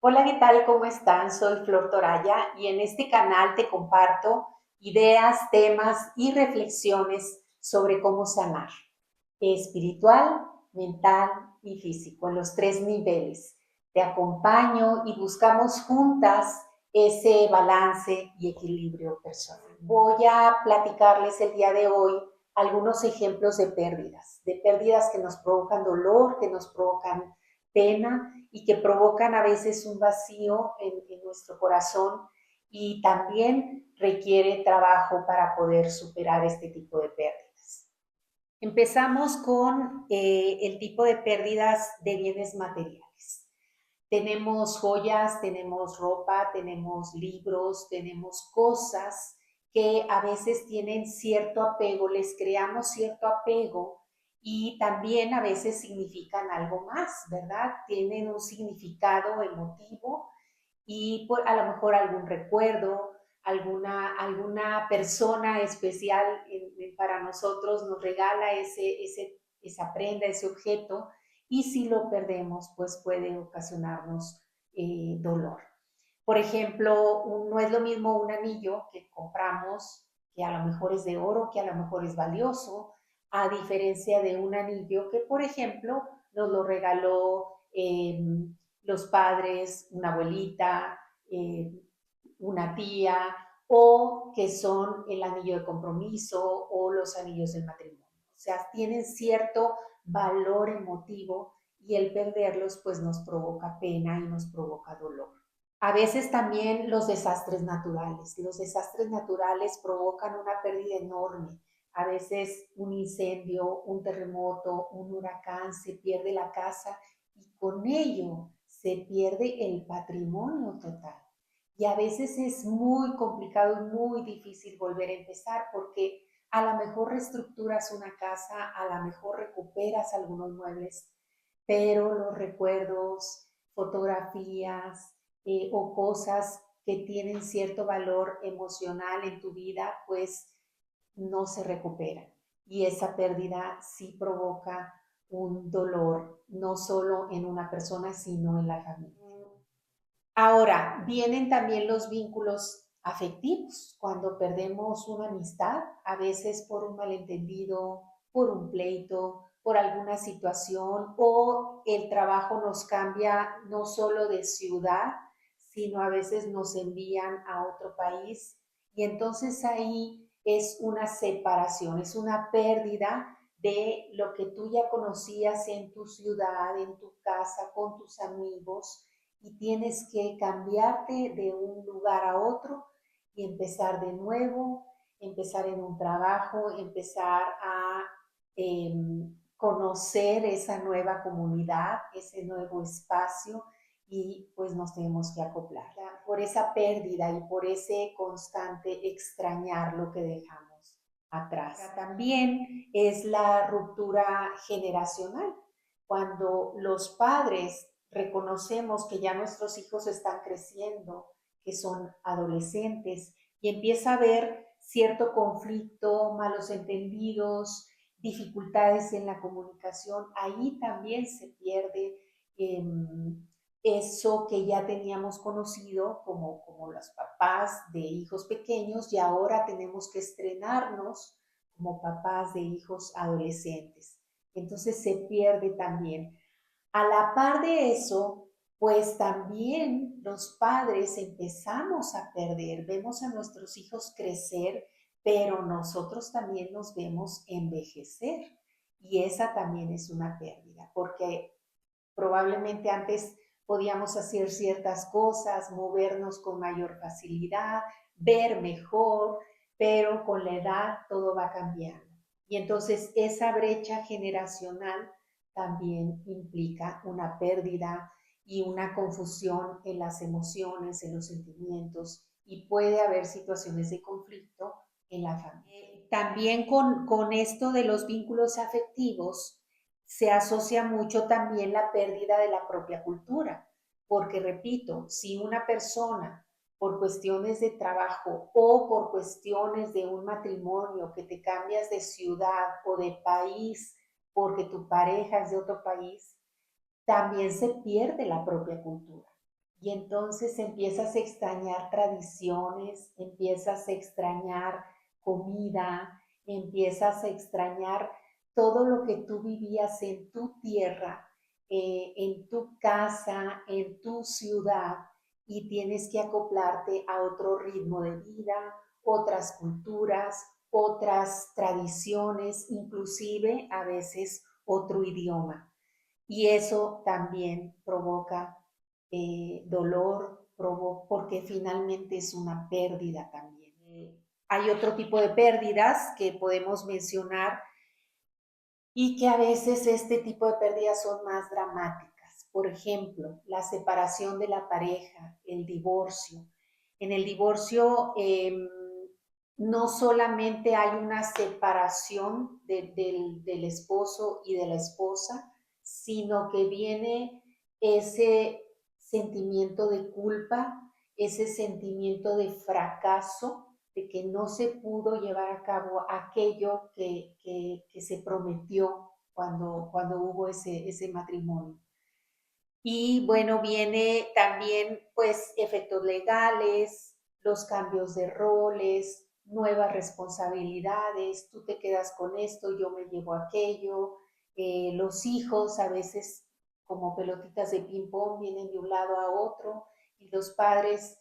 Hola, ¿qué tal? ¿Cómo están? Soy Flor Toraya y en este canal te comparto ideas, temas y reflexiones sobre cómo sanar espiritual, mental y físico en los tres niveles. Te acompaño y buscamos juntas ese balance y equilibrio personal. Voy a platicarles el día de hoy algunos ejemplos de pérdidas que nos provocan dolor, que nos provocan pena y que provocan a veces un vacío en nuestro corazón y también requiere trabajo para poder superar este tipo de pérdidas. Empezamos con el tipo de pérdidas de bienes materiales. Tenemos joyas, tenemos ropa, tenemos libros, tenemos cosas que a veces tienen cierto apego, les creamos cierto apego y también a veces significan algo más, ¿verdad? Tienen un significado emotivo y pues, a lo mejor algún recuerdo, alguna persona especial para nosotros nos regala esa prenda, ese objeto, y si lo perdemos, pues puede ocasionarnos dolor. Por ejemplo, no es lo mismo un anillo que compramos, que a lo mejor es de oro, que a lo mejor es valioso, a diferencia de un anillo que, por ejemplo, nos lo regaló los padres, una abuelita, eh, una tía, o que son el anillo de compromiso o los anillos del matrimonio. O sea, tienen cierto valor emotivo y el perderlos pues nos provoca pena y nos provoca dolor. A veces también los desastres naturales. Los desastres naturales provocan una pérdida enorme. A veces un incendio, un terremoto, un huracán, se pierde la casa y con ello se pierde el patrimonio total. Y a veces es muy complicado y muy difícil volver a empezar porque a lo mejor reestructuras una casa, a lo mejor recuperas algunos muebles, pero los recuerdos, fotografías o cosas que tienen cierto valor emocional en tu vida, pues no se recuperan. Y esa pérdida sí provoca un dolor, no solo en una persona, sino en la familia. Ahora, vienen también los vínculos afectivos. Cuando perdemos una amistad, a veces por un malentendido, por un pleito, por alguna situación o el trabajo nos cambia no solo de ciudad, sino a veces nos envían a otro país y entonces ahí es una separación, es una pérdida de lo que tú ya conocías en tu ciudad, en tu casa, con tus amigos y tienes que cambiarte de un lugar a otro y empezar de nuevo, empezar en un trabajo, empezar a eh, conocer esa nueva comunidad, ese nuevo espacio y pues nos tenemos que acoplar por esa pérdida y por ese constante extrañar lo que dejamos atrás. También es la ruptura generacional, cuando los padres reconocemos que ya nuestros hijos están creciendo, que son adolescentes y empieza a haber cierto conflicto, malos entendidos, dificultades en la comunicación, ahí también se pierde eh, eso que ya teníamos conocido como los papás de hijos pequeños y ahora tenemos que estrenarnos como papás de hijos adolescentes. Entonces se pierde también. A la par de eso, pues también los padres empezamos a perder, vemos a nuestros hijos crecer, pero nosotros también nos vemos envejecer. Y esa también es una pérdida, porque probablemente antes podíamos hacer ciertas cosas, movernos con mayor facilidad, ver mejor, pero con la edad todo va cambiando. Y entonces esa brecha generacional también implica una pérdida y una confusión en las emociones, en los sentimientos, y puede haber situaciones de conflicto en la familia. También con esto de los vínculos afectivos, se asocia mucho también la pérdida de la propia cultura, porque repito, si una persona por cuestiones de trabajo o por cuestiones de un matrimonio que te cambias de ciudad o de país porque tu pareja es de otro país, también se pierde la propia cultura. Y entonces empiezas a extrañar tradiciones, empiezas a extrañar comida, empiezas a extrañar todo lo que tú vivías en tu tierra, en tu casa, en tu ciudad, y tienes que acoplarte a otro ritmo de vida, otras culturas, otras tradiciones, inclusive a veces otro idioma. Y eso también provoca dolor, porque finalmente es una pérdida también. Hay otro tipo de pérdidas que podemos mencionar y que a veces este tipo de pérdidas son más dramáticas. Por ejemplo, la separación de la pareja, el divorcio. En el divorcio no solamente hay una separación del esposo y de la esposa, sino que viene ese sentimiento de culpa, ese sentimiento de fracaso, de que no se pudo llevar a cabo aquello que se prometió cuando hubo ese matrimonio. Y bueno, viene también pues efectos legales, los cambios de roles, nuevas responsabilidades, tú te quedas con esto, yo me llevo aquello, los hijos a veces como pelotitas de ping pong vienen de un lado a otro y los padres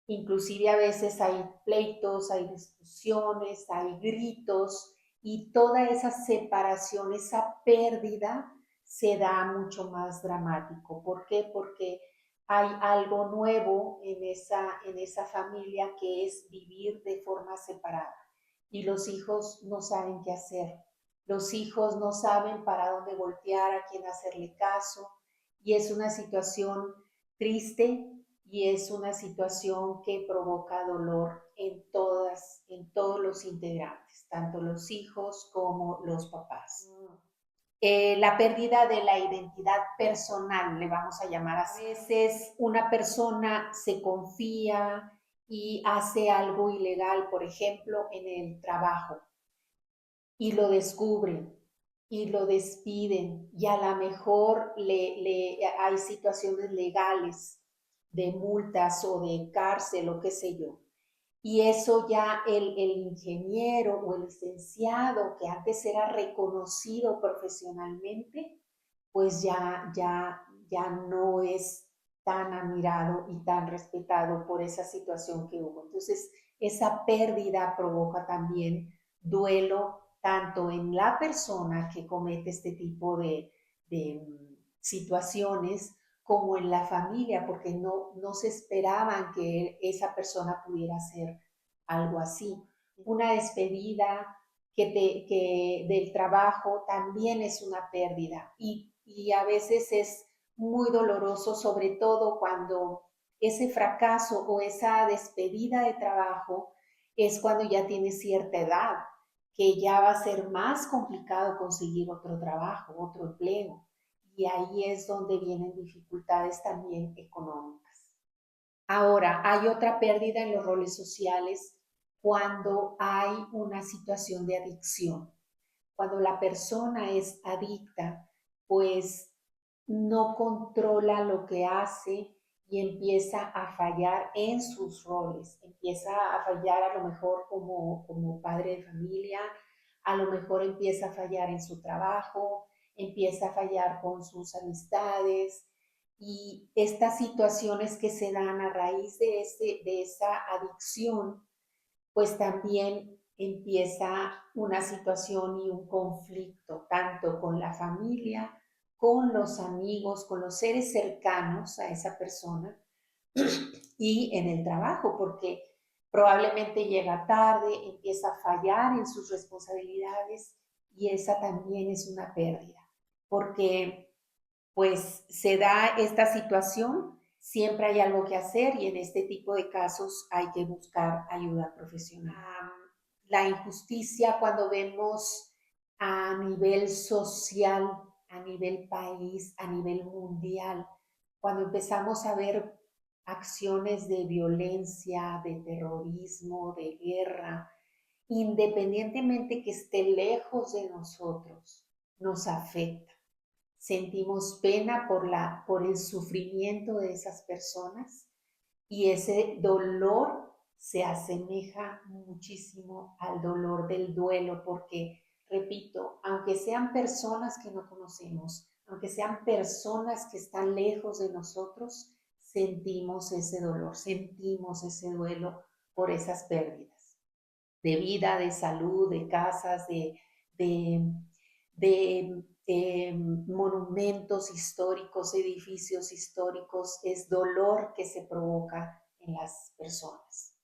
inclusive a veces hay pleitos, hay discusiones, hay gritos y toda esa separación, esa pérdida se da mucho más dramático. ¿Por qué? Porque hay algo nuevo en esa familia que es vivir de forma separada y los hijos no saben qué hacer. Los hijos no saben para dónde voltear, a quién hacerle caso y es una situación triste y es una situación que provoca dolor en todos los integrantes, tanto los hijos como los papás. La pérdida de la identidad personal, le vamos a llamar así. A veces una persona se confía y hace algo ilegal, por ejemplo, en el trabajo, y lo descubren y lo despiden y a lo mejor hay situaciones legales de multas o de cárcel o qué sé yo. Y eso ya el ingeniero o el licenciado que antes era reconocido profesionalmente, pues ya no es tan admirado y tan respetado por esa situación que hubo. Entonces, esa pérdida provoca también duelo tanto en la persona que comete este tipo de situaciones como en la familia, porque no se esperaban que esa persona pudiera hacer algo así. Una despedida del trabajo también es una pérdida y a veces es muy doloroso, sobre todo cuando ese fracaso o esa despedida de trabajo es cuando ya tienes cierta edad, que ya va a ser más complicado conseguir otro trabajo, otro empleo. Y ahí es donde vienen dificultades también económicas. Ahora, hay otra pérdida en los roles sociales cuando hay una situación de adicción. Cuando la persona es adicta, pues no controla lo que hace y empieza a fallar en sus roles, empieza a fallar a lo mejor como padre de familia, a lo mejor empieza a fallar en su trabajo, empieza a fallar con sus amistades y estas situaciones que se dan a raíz de esa adicción pues también empieza una situación y un conflicto, tanto con la familia, con los amigos, con los seres cercanos a esa persona y en el trabajo, porque probablemente llega tarde, empieza a fallar en sus responsabilidades y esa también es una pérdida, porque pues se da esta situación, siempre hay algo que hacer y en este tipo de casos hay que buscar ayuda profesional. La injusticia cuando vemos a nivel social, a nivel país, a nivel mundial, cuando empezamos a ver acciones de violencia, de terrorismo, de guerra, independientemente que esté lejos de nosotros, nos afecta. sentimos pena por el sufrimiento de esas personas y ese dolor se asemeja muchísimo al dolor del duelo porque, repito, aunque sean personas que no conocemos, aunque sean personas que están lejos de nosotros, sentimos ese dolor, sentimos ese duelo por esas pérdidas de vida, de salud, de casas, de, de monumentos históricos, edificios históricos, es dolor que se provoca en las personas.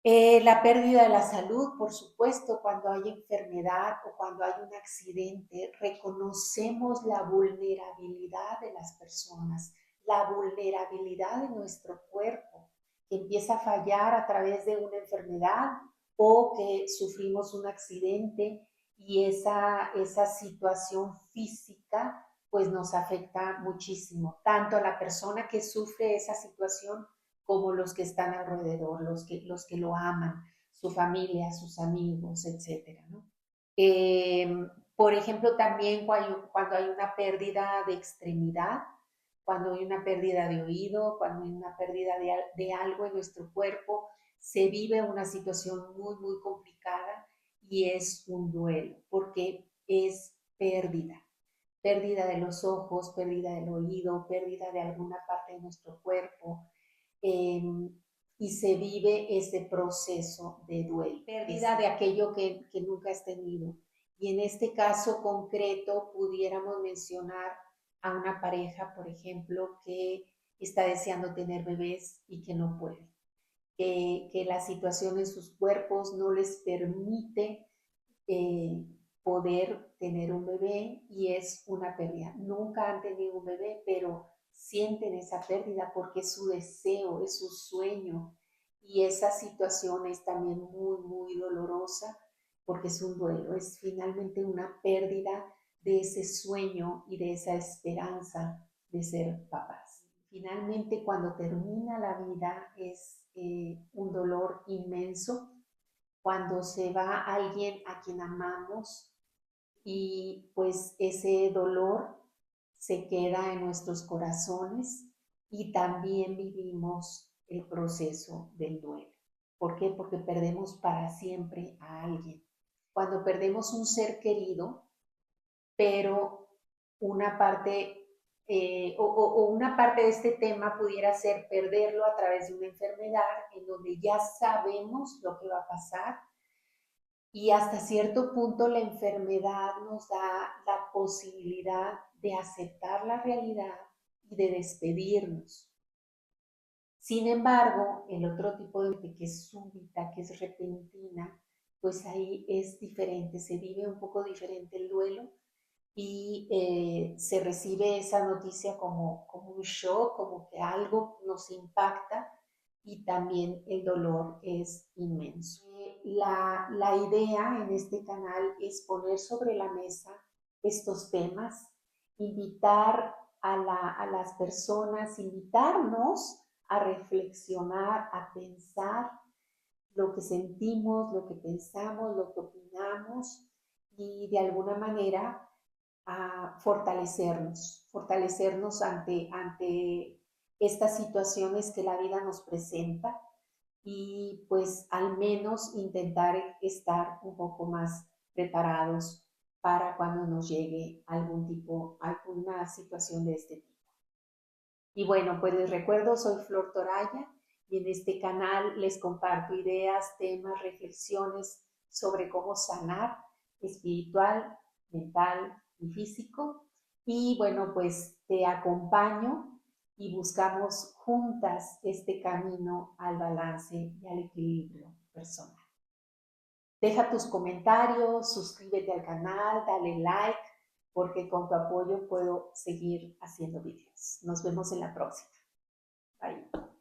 La pérdida de la salud, por supuesto, cuando hay enfermedad o cuando hay un accidente, reconocemos la vulnerabilidad de las personas, la vulnerabilidad de nuestro cuerpo, que empieza a fallar a través de una enfermedad o que sufrimos un accidente y esa situación física pues nos afecta muchísimo, tanto a la persona que sufre esa situación como los que están alrededor, los que lo aman, su familia, sus amigos, etcétera, ¿no? Por ejemplo, también cuando hay una pérdida de extremidad, cuando hay una pérdida de oído, cuando hay una pérdida de algo en nuestro cuerpo, se vive una situación muy, muy complicada y es un duelo, porque es pérdida. Pérdida de los ojos, pérdida del oído, pérdida de alguna parte de nuestro cuerpo, eh, y se vive ese proceso de duelo, pérdida de aquello que nunca has tenido. Y en este caso concreto pudiéramos mencionar a una pareja, por ejemplo, que está deseando tener bebés y que no puede, que la situación en sus cuerpos no les permite eh, poder tener un bebé y es una pérdida. Nunca han tenido un bebé, pero sienten esa pérdida porque es su deseo, es su sueño y esa situación es también muy, muy dolorosa porque es un duelo, es finalmente una pérdida de ese sueño y de esa esperanza de ser papás. Finalmente, cuando termina la vida es un dolor inmenso cuando se va alguien a quien amamos y pues ese dolor se queda en nuestros corazones y también vivimos el proceso del duelo. ¿Por qué? Porque perdemos para siempre a alguien. Cuando perdemos un ser querido, pero una parte o una parte de este tema pudiera ser perderlo a través de una enfermedad en donde ya sabemos lo que va a pasar y hasta cierto punto la enfermedad nos da la posibilidad de aceptar la realidad y de despedirnos. Sin embargo, el otro tipo de muerte que es súbita, que es repentina, pues ahí es diferente, se vive un poco diferente el duelo y se recibe esa noticia como un shock, como que algo nos impacta y también el dolor es inmenso. La idea en este canal es poner sobre la mesa estos temas, invitar a las personas, invitarnos a reflexionar, a pensar lo que sentimos, lo que pensamos, lo que opinamos y de alguna manera a fortalecernos ante estas situaciones que la vida nos presenta y pues al menos intentar estar un poco más preparados para cuando nos llegue alguna situación de este tipo. Y bueno, pues les recuerdo, soy Flor Toraya y en este canal les comparto ideas, temas, reflexiones sobre cómo sanar espiritual, mental y físico. Y bueno, pues te acompaño y buscamos juntas este camino al balance y al equilibrio personal. Deja tus comentarios, suscríbete al canal, dale like, porque con tu apoyo puedo seguir haciendo videos. Nos vemos en la próxima. Bye.